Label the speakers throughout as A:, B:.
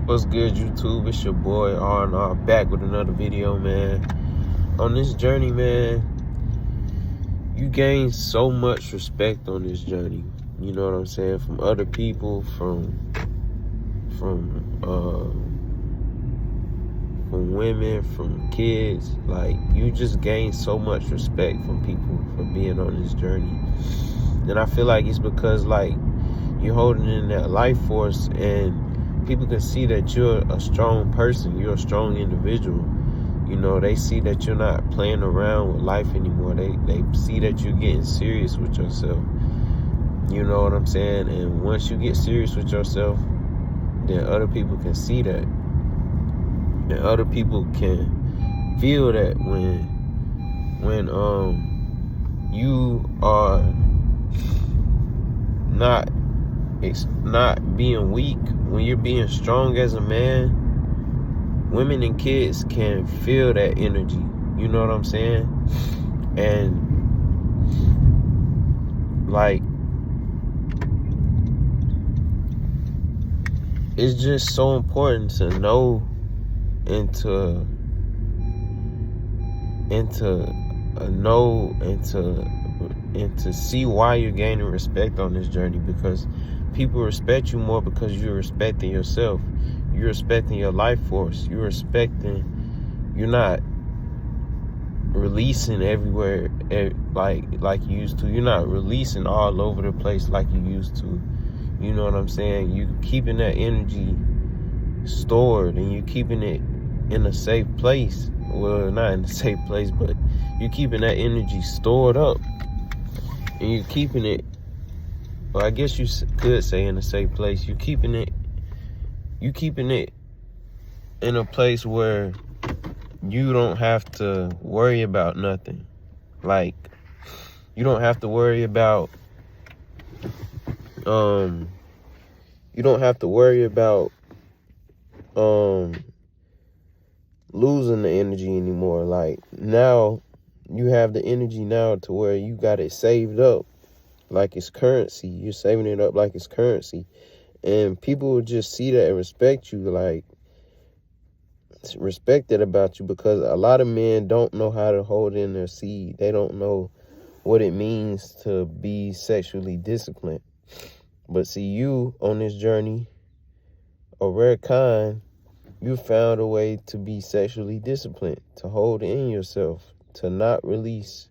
A: What's good, YouTube? It's your boy R&R back with another video, man. On this journey, man, you gain so much respect on this journey. You know what I'm saying? From other people, from women, from kids. Like, you just gain so much respect from people for being on this journey. And I feel like it's because, like, you're holding in that life force and people can see that you're a strong person. You're a strong individual. You know, they see that you're not playing around with life anymore. They see that you're getting serious with yourself. You know what I'm saying? And once you get serious with yourself, then other people can see that. And other people can feel that when you are not being weak, when you're being strong as a man, women and kids can feel that energy. You know what I'm saying? And like, it's just so important to know and to see why you're gaining respect on this journey, because people respect you more because you're respecting yourself. You're respecting your life force. You're not releasing everywhere like you used to. You're not releasing all over the place like you used to. You know what I'm saying? You keeping that energy stored and you keeping it in a safe place. Well, not in a safe place, but you're keeping that energy stored up. And you're keeping it, well, I guess you could say in a safe place. You're keeping it in a place where you don't have to worry about nothing. Like, you don't have to worry about losing the energy anymore. Like, now you have the energy now to where you got it saved up like it's currency. You're saving it up like it's currency. And people will just see that and respect you, like, respect it about you, because a lot of men don't know how to hold in their seed. They don't know what it means to be sexually disciplined. But see, you on this journey, a rare kind, you found a way to be sexually disciplined, to hold in yourself, to not release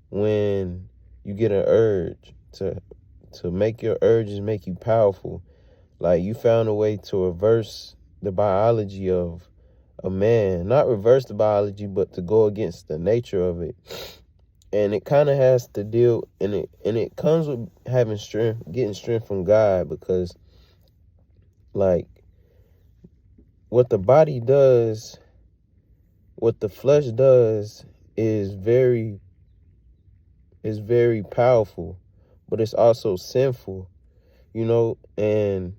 A: when you get an urge, to make your urges make you powerful. Like, you found a way to reverse the biology of a man. Not reverse the biology, but to go against the nature of it. And it kind of has to deal, and it comes with having strength, getting strength from God, because, like, what the body does, what the flesh does is very powerful, but it's also sinful, you know, and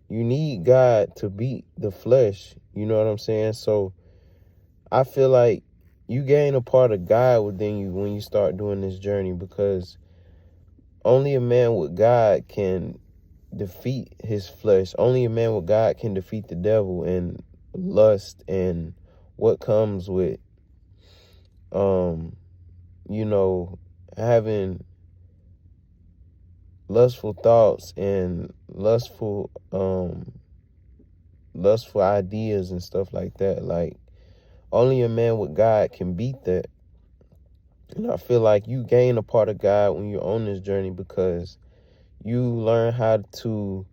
A: you need God to beat the flesh, you know what I'm saying? So I feel like you gain a part of God within you when you start doing this journey, because only a man with God can defeat his flesh. Only a man with God can defeat the devil and lust and what comes with, you know, having lustful thoughts and lustful ideas and stuff like that. Like, only a man with God can beat that. And I feel like you gain a part of God when you're on this journey, because you learn how to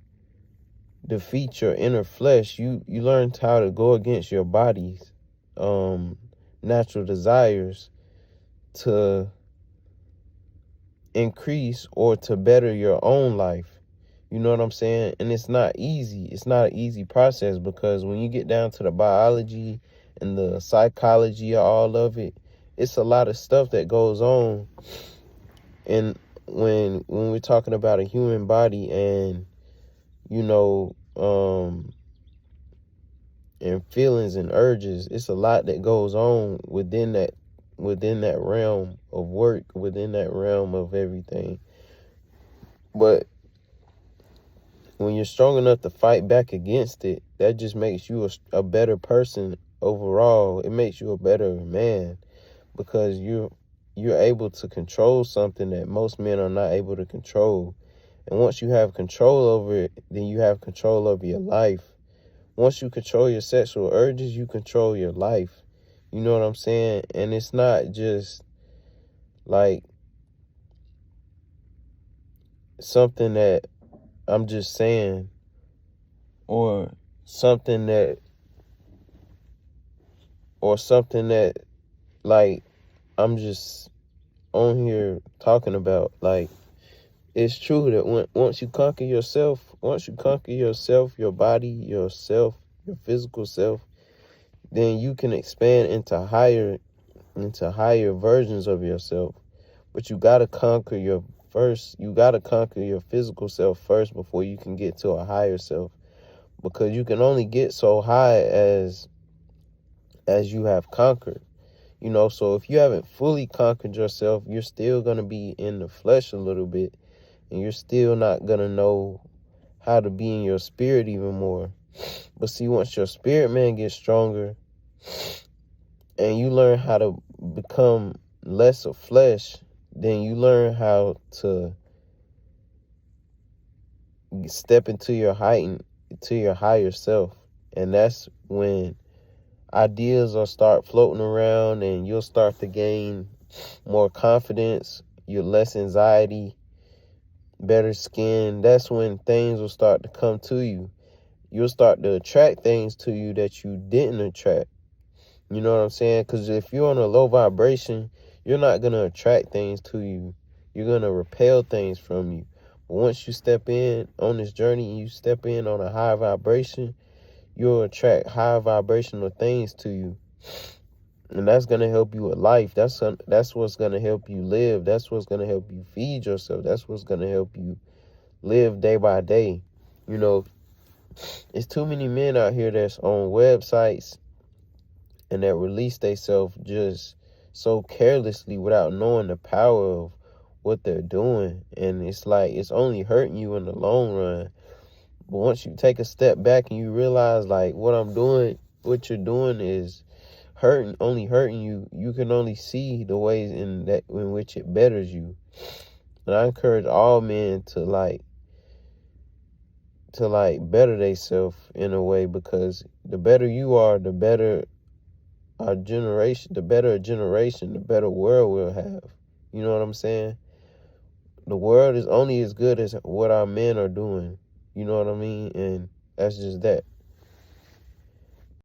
A: defeat your inner flesh. You learn how to go against your body's natural desires to increase or to better your own life. You know what I'm saying? And it's not easy. It's not an easy process, because when you get down to the biology and the psychology of all of it, it's a lot of stuff that goes on. And when we're talking about a human body and, you know, and feelings and urges, it's a lot that goes on within that realm of work, within that realm of everything. But when you're strong enough to fight back against it, that just makes you a better person overall. It makes you a better man because you're able to control something that most men are not able to control. And once you have control over it, then you have control over your life. Once you control your sexual urges, you control your life. You know what I'm saying? And it's not just like something that I'm just saying, or something that like I'm just on here talking about. Like, it's true that once you conquer yourself, your body, yourself, your physical self, then you can expand into higher versions of yourself. But you gotta conquer your physical self first before you can get to a higher self. Because you can only get so high as you have conquered. You know, so if you haven't fully conquered yourself, you're still gonna be in the flesh a little bit, and you're still not gonna know how to be in your spirit even more. But see, once your spirit man gets stronger and you learn how to become less of flesh, then you learn how to step into your higher self. And that's when ideas will start floating around, and you'll start to gain more confidence, you're less anxiety, better skin. That's when things will start to come to you. You'll start to attract things to you that you didn't attract. You know what I'm saying? Because if you're on a low vibration, you're not going to attract things to you. You're going to repel things from you. But once you step in on this journey and you step in on a high vibration, you'll attract high vibrational things to you. And that's going to help you with life. That's what's going to help you live. That's what's going to help you feed yourself. That's what's going to help you live day by day. You know, it's too many men out here that's on websites and that release themselves just so carelessly without knowing the power of what they're doing. And it's like, it's only hurting you in the long run. But once you take a step back and you realize, like, what you're doing is only hurting you, you can only see the ways in which it betters you. And I encourage all men to better themselves in a way, because the better you are, the better a generation, the better world we'll have. You know what I'm saying? The world is only as good as what our men are doing. You know what I mean? And that's just that.